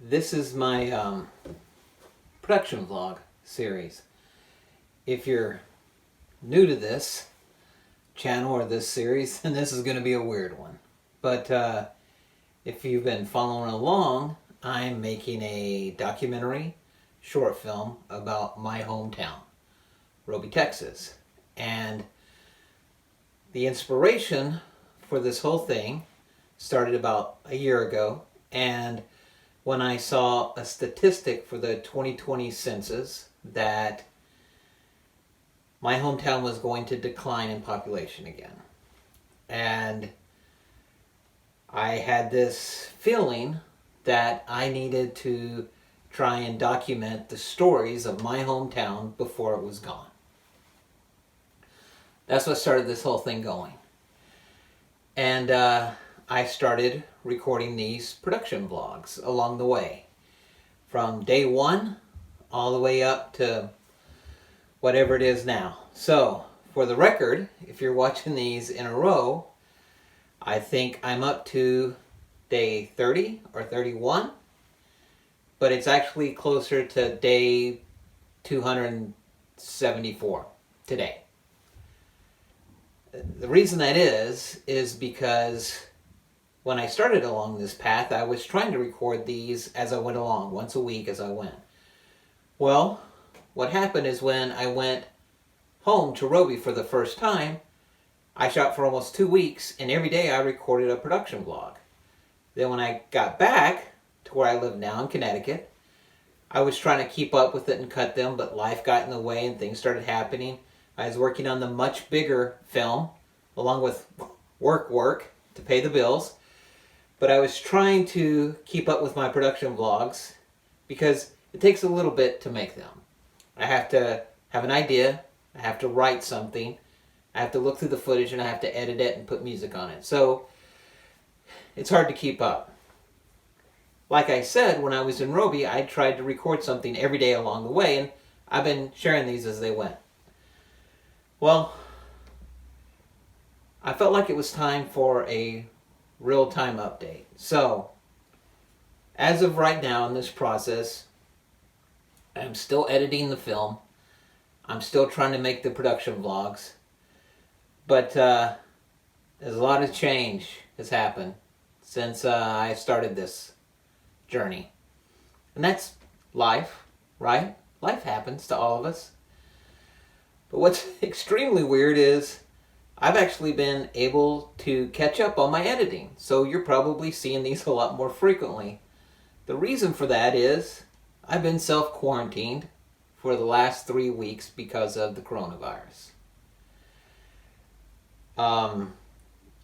This is my production vlog series. If you're new to this channel or this series, then this is going to be a weird one. But if you've been following along, I'm making a documentary short film about my hometown, Roby, Texas. And the inspiration for this whole thing started about a year ago, and when I saw a statistic for the 2020 census that my hometown was going to decline in population again. And I had this feeling that I needed to try and document the stories of my hometown before it was gone. That's what started this whole thing going. And I started recording these production vlogs along the way. From day one all the way up to whatever it is now. So, for the record, if you're watching these in a row, I think I'm up to day 30 or 31. But it's actually closer to day 274 today. The reason that is because when I started along this path, I was trying to record these as I went along, once a week as I went. Well, what happened is when I went home to Roby for the first time, I shot for almost 2 weeks, and every day I recorded a production vlog. Then when I got back to where I live now in Connecticut, I was trying to keep up with it and cut them, but life got in the way and things started happening. I was working on the much bigger film, along with work to pay the bills. But I was trying to keep up with my production vlogs because it takes a little bit to make them. I have to have an idea, I have to write something, I have to look through the footage, and I have to edit it and put music on it. So it's hard to keep up. Like I said, when I was in Roby, I tried to record something every day along the way, and I've been sharing these as they went. Well, I felt like it was time for a real-time update. So, as of right now in this process, I'm still editing the film. I'm still trying to make the production vlogs. But there's a lot of change has happened since I started this journey. And that's life, right? Life happens to all of us. But what's extremely weird is I've actually been able to catch up on my editing. So you're probably seeing these a lot more frequently. The reason for that is I've been self-quarantined for the last 3 weeks because of the coronavirus.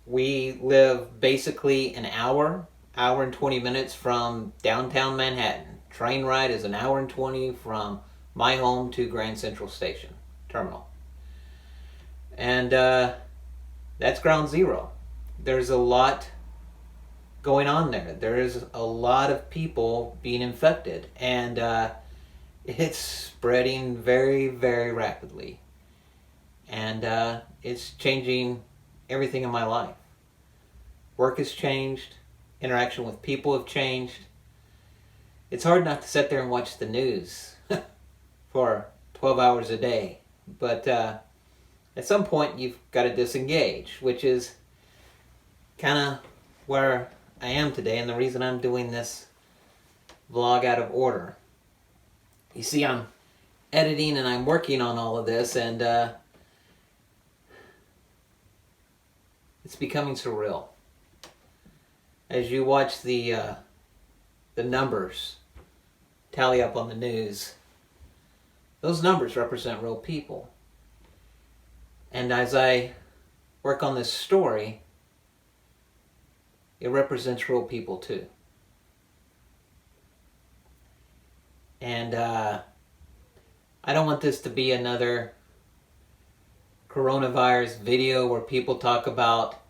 We live basically an hour and 20 minutes from downtown Manhattan. Train ride is an hour and 20 from my home to Grand Central Station Terminal. And that's ground zero. There's a lot going on there. There is a lot of people being infected, and it's spreading very, very rapidly. And it's changing everything in my life. Work has changed. Interaction with people have changed. It's hard not to sit there and watch the news for 12 hours a day. But at some point you've got to disengage, which is kind of where I am today and the reason I'm doing this vlog out of order. You see, I'm editing and I'm working on all of this, and it's becoming surreal. As you watch the numbers tally up on the news, those numbers represent real people. And as I work on this story, it represents real people too. And I don't want this to be another coronavirus video where people talk about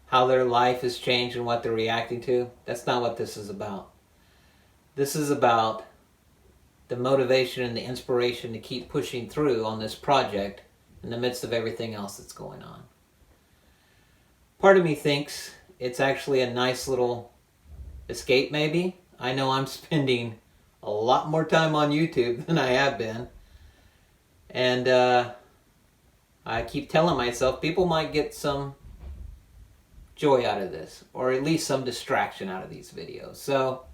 how their life has changed and what they're reacting to. That's not what this is about. This is about the motivation and the inspiration to keep pushing through on this project in the midst of everything else that's going on. Part of me thinks it's actually a nice little escape, maybe. I know I'm spending a lot more time on YouTube than I have been. And I keep telling myself people might get some joy out of this, or at least some distraction out of these videos. So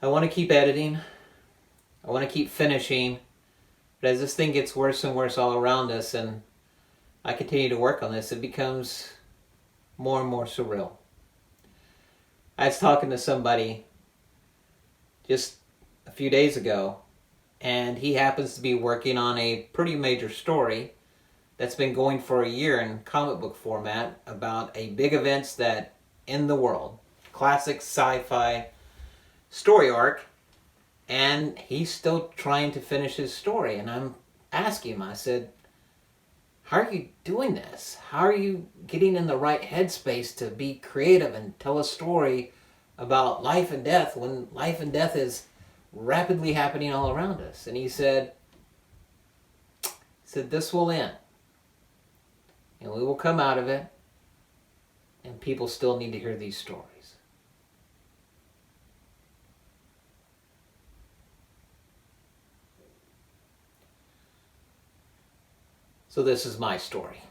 I want to keep editing. I want to keep finishing. But as this thing gets worse and worse all around us, and I continue to work on this, it becomes more and more surreal. I was talking to somebody just a few days ago, and he happens to be working on a pretty major story that's been going for a year in comic book format about a big events that end the world. Classic sci-fi story arc. And he's still trying to finish his story. And I'm asking him, I said, how are you doing this? How are you getting in the right headspace to be creative and tell a story about life and death when life and death is rapidly happening all around us? And he said, this will end. And we will come out of it. And people still need to hear these stories. So this is my story.